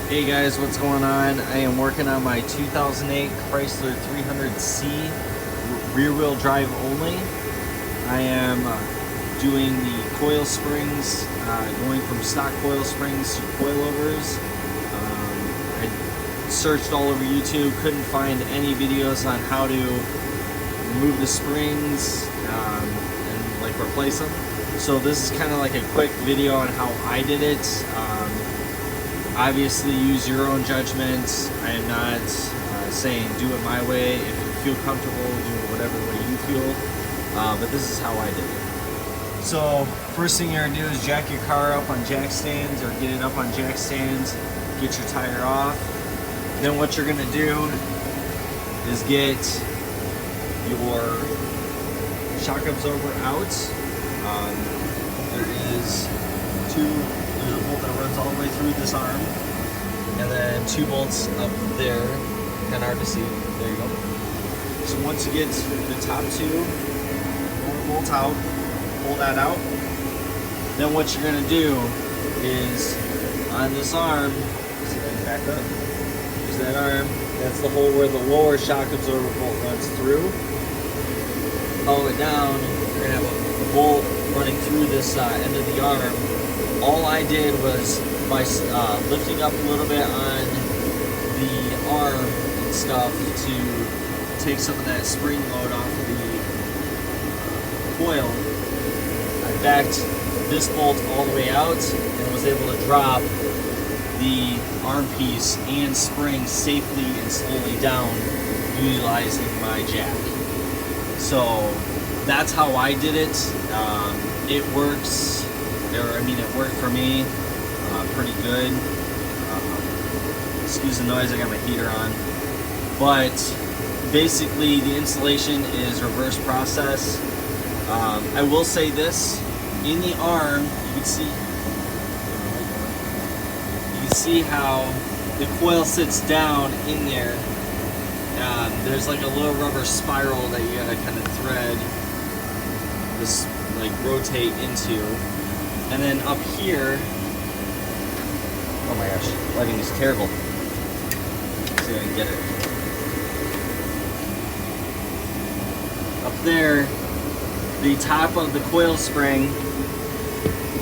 Hey guys, what's going on? I am working on my 2008 Chrysler 300C rear wheel drive only. I am doing the coil springs, going from stock coil springs to coilovers. I searched all over YouTube, couldn't find any videos on how to remove the springs and like replace them. So this is kind of like a quick video on how I did it. Obviously use your own judgment. I am not saying do it my way. If you feel comfortable, do it whatever way you feel. But this is how I did it. So first thing you're gonna do is jack your car up on jack stands or get it up on jack stands, get your tire off. Then what you're gonna do is get your shock absorber out. There's a bolt that runs all the way through this arm, and then two bolts up there, kind of hard to see, there you go. So once you get the top two bolts out, pull that out, then what you're going to do is on this arm, see if I can back up, there's that arm, that's the hole where the lower shock absorber bolt runs through. Follow it down, you're going to have a bolt running through this end of the arm. All I did was by lifting up a little bit on the arm and stuff to take some of that spring load off of the coil. I backed this bolt all the way out and was able to drop the arm piece and spring safely and slowly down utilizing my jack. So that's how I did it. It works. It worked for me pretty good. Excuse the noise, I got my heater on. But basically the installation is reverse process. I will say this, in the arm, you can see how the coil sits down in there. There's like a little rubber spiral that you gotta kind of thread this, like rotate into. And then up here, oh my gosh, lighting is terrible. Let's see if I can get it. Up there, the top of the coil spring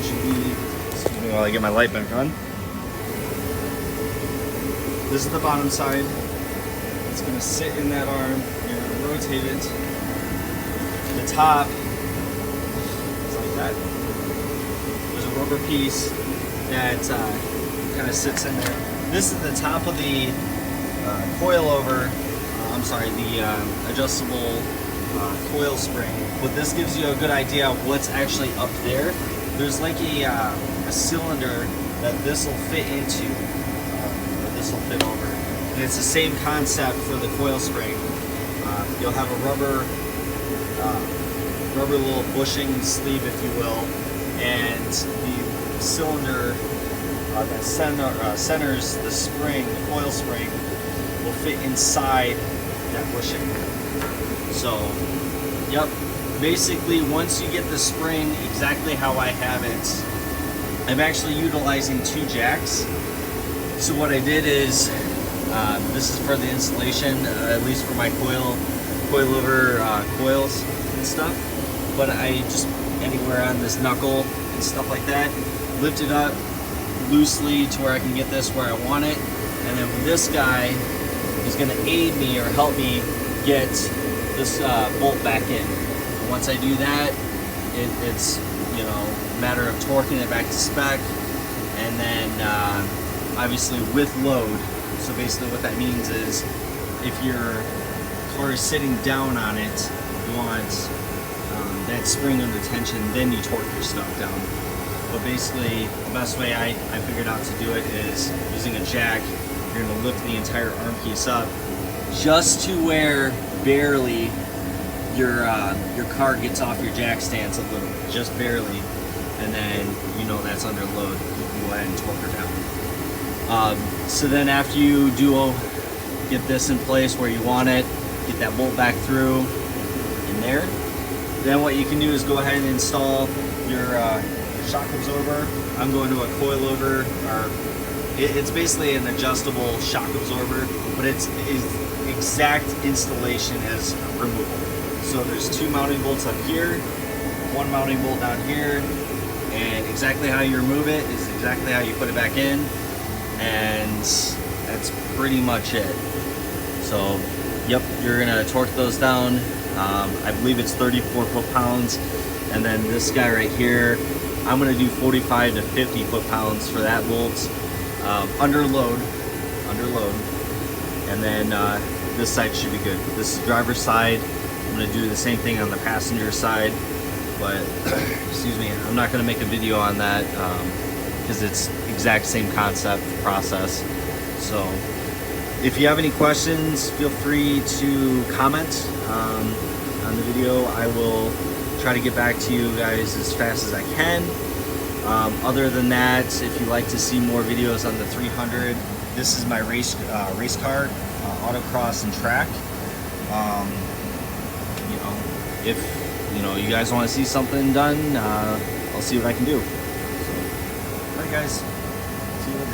should be, excuse me while I get my light back on. This is the bottom side. It's gonna sit in that arm. You're gonna rotate it. The top is like that. There's a rubber piece that kind of sits in there. This is the top of the coilover, the adjustable coil spring. But this gives you a good idea of what's actually up there. There's like a cylinder that this will fit into, or this will fit over. And it's the same concept for the coil spring. You'll have a rubber little bushing sleeve, if you will, and the cylinder that centers the spring, the coil spring, will fit inside that bushing. So, yep, basically once you get the spring exactly how I have it, I'm actually utilizing two jacks. So what I did is, this is for the installation, at least for my coilover coils and stuff, but I just, anywhere on this knuckle and stuff like that, lift it up loosely to where I can get this where I want it, and then this guy is going to aid me or help me get this bolt back in. And once I do that, it's a matter of torquing it back to spec, and then obviously with load. So basically what that means is if your car is sitting down on it, you want that spring under tension, then you torque your stuff down. But basically the best way I figured out to do it is using a jack. You're going to lift the entire arm piece up just to where barely your car gets off your jack stance a little, just barely, and then that's under load. You can go ahead and torque her down. So then after you get this in place where you want it, get that bolt back through in there, then what you can do is go ahead and install your shock absorber. I'm going to a coilover, or It's basically an adjustable shock absorber, but it's exact installation as removal. So there's 2 mounting bolts up here, 1 mounting bolt down here, and exactly how you remove it is exactly how you put it back in, and that's pretty much it. So, yep, you're gonna torque those down. I believe it's 34 foot-pounds, and then this guy right here, I'm gonna do 45 to 50 foot-pounds for that bolt, under load, and then this side should be good. This is driver's side. I'm gonna do the same thing on the passenger side, but excuse me, I'm not gonna make a video on that because it's exact same concept process. So if you have any questions, feel free to comment on the video. I will try to get back to you guys as fast as I can. Other than that, if you'd like to see more videos on the 300, this is my race car, autocross and track. You know, if you guys want to see something done, I'll see what I can do. So, all right, guys, see you later.